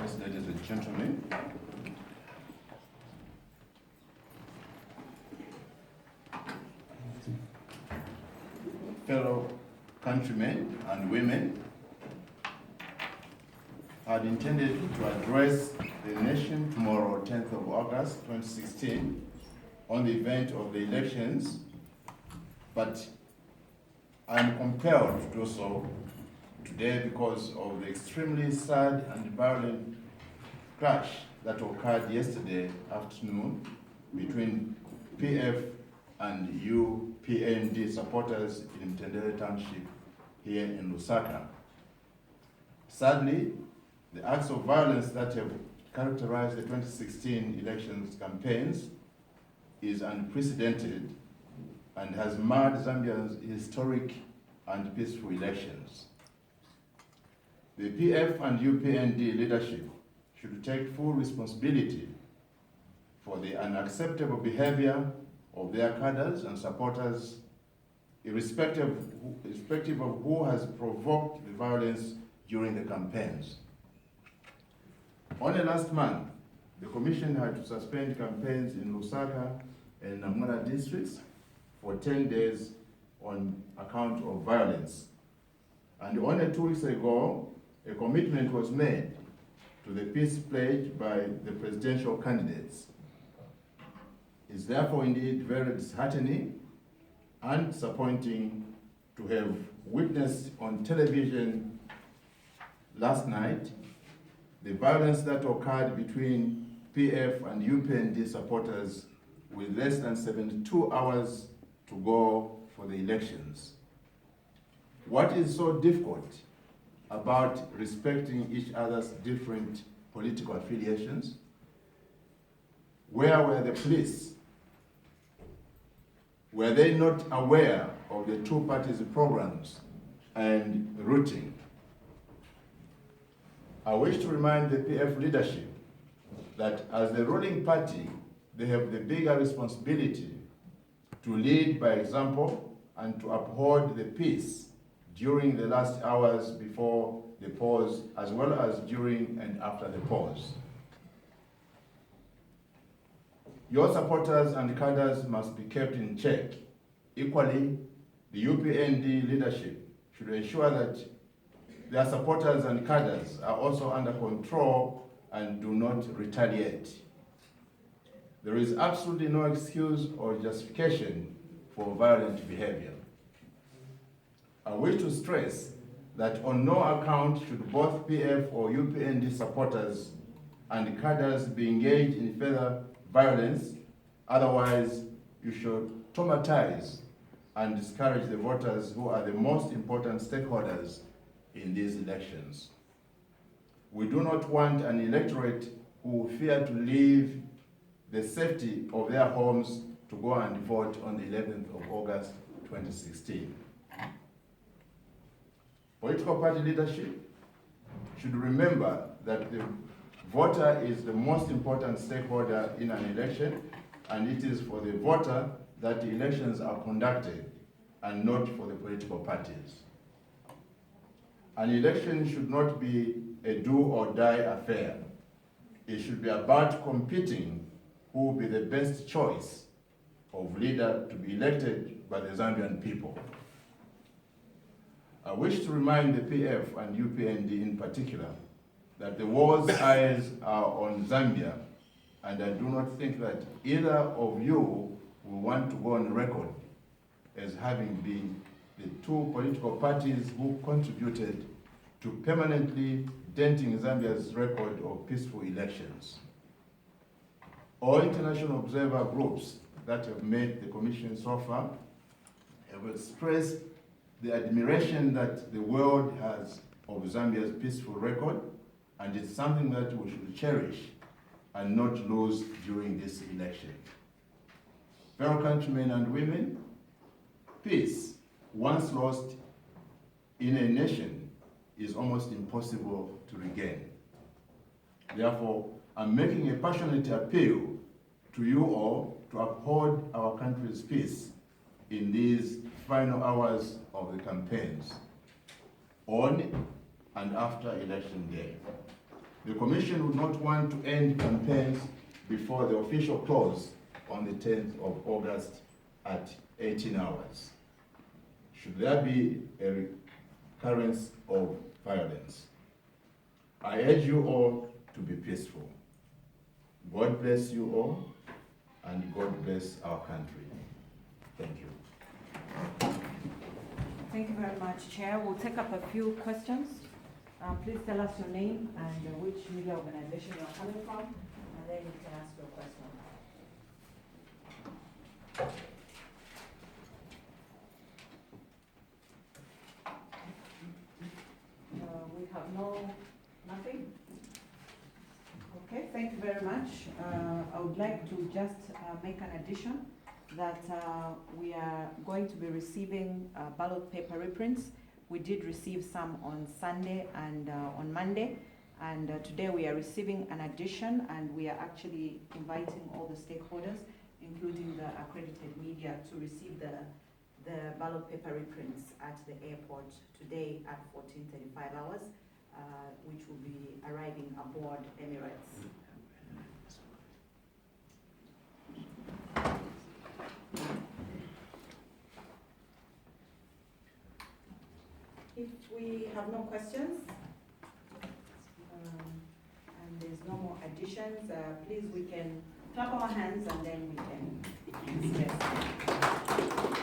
Chairperson, ladies and gentlemen. Fellow countrymen and women, I had intended to address the nation tomorrow, 10th of August 2016, on the event of the elections, but I am compelled to do so today because of the extremely sad and violent clash that occurred yesterday afternoon between PF and UPND supporters in Mtendere Township here in Lusaka. Sadly, the acts of violence that have characterized the 2016 elections campaigns is unprecedented and has marred Zambia's historic and peaceful elections. The PF and UPND leadership should take full responsibility for the unacceptable behavior of their cadres and supporters, irrespective of who has provoked the violence during the campaigns. Only last month, the Commission had to suspend campaigns in Lusaka and Namwara districts for 10 days on account of violence. And only 2 weeks ago, a commitment was made to the peace pledge by the presidential candidates. It's therefore indeed very disheartening and disappointing to have witnessed on television last night the violence that occurred between PF and UPND supporters with less than 72 hours to go for the elections. What is so difficult about respecting each other's different political affiliations? Where were the police? Were they not aware of the two parties' programs and routing? I wish to remind the PF leadership that as the ruling party, they have the bigger responsibility to lead by example and to uphold the peace during the last hours before the pause, as well as during and after the pause. Your supporters and cadres must be kept in check. Equally, the UPND leadership should ensure that their supporters and cadres are also under control and do not retaliate. There is absolutely no excuse or justification for violent behavior. I wish to stress that on no account should both PF or UPND supporters and cadres be engaged in further violence. Otherwise, you should traumatize and discourage the voters who are the most important stakeholders in these elections. We do not want an electorate who fear to leave the safety of their homes to go and vote on the 11th of August 2016. Political party leadership should remember that the voter is the most important stakeholder in an election, and it is for the voter that the elections are conducted and not for the political parties. An election should not be a do or die affair. It should be about competing who will be the best choice of leader to be elected by the Zambian people. I wish to remind the PF and UPND in particular that the world's eyes are on Zambia, and I do not think that either of you will want to go on record as having been the two political parties who contributed to permanently denting Zambia's record of peaceful elections. All international observer groups that have met the Commission so far have expressed the admiration that the world has of Zambia's peaceful record, and it's something that we should cherish and not lose during this election. Fellow countrymen and women, peace, once lost in a nation, is almost impossible to regain. Therefore, I'm making a passionate appeal to you all to uphold our country's peace in these final hours of the campaigns, on and after election day. The Commission would not want to end campaigns before the official close on the 10th of August at 18 hours. Should there be a recurrence of violence, I urge you all to be peaceful. God bless you all, and God bless our country. Thank you. Thank you very much, Chair. We'll take up a few questions. Please tell us your name and which media organization you're coming from, and then you can ask your question. We have nothing. Okay, thank you very much. I would like to just make an addition that we are going to be receiving ballot paper reprints. We did receive some on Sunday and on Monday, and today we are receiving an addition, and we are actually inviting all the stakeholders, including the accredited media, to receive the ballot paper reprints at the airport today at 14:35 hours, which will be arriving aboard Emirates. If we have no questions, and there's no more additions, please we can clap our hands and then we can dismiss.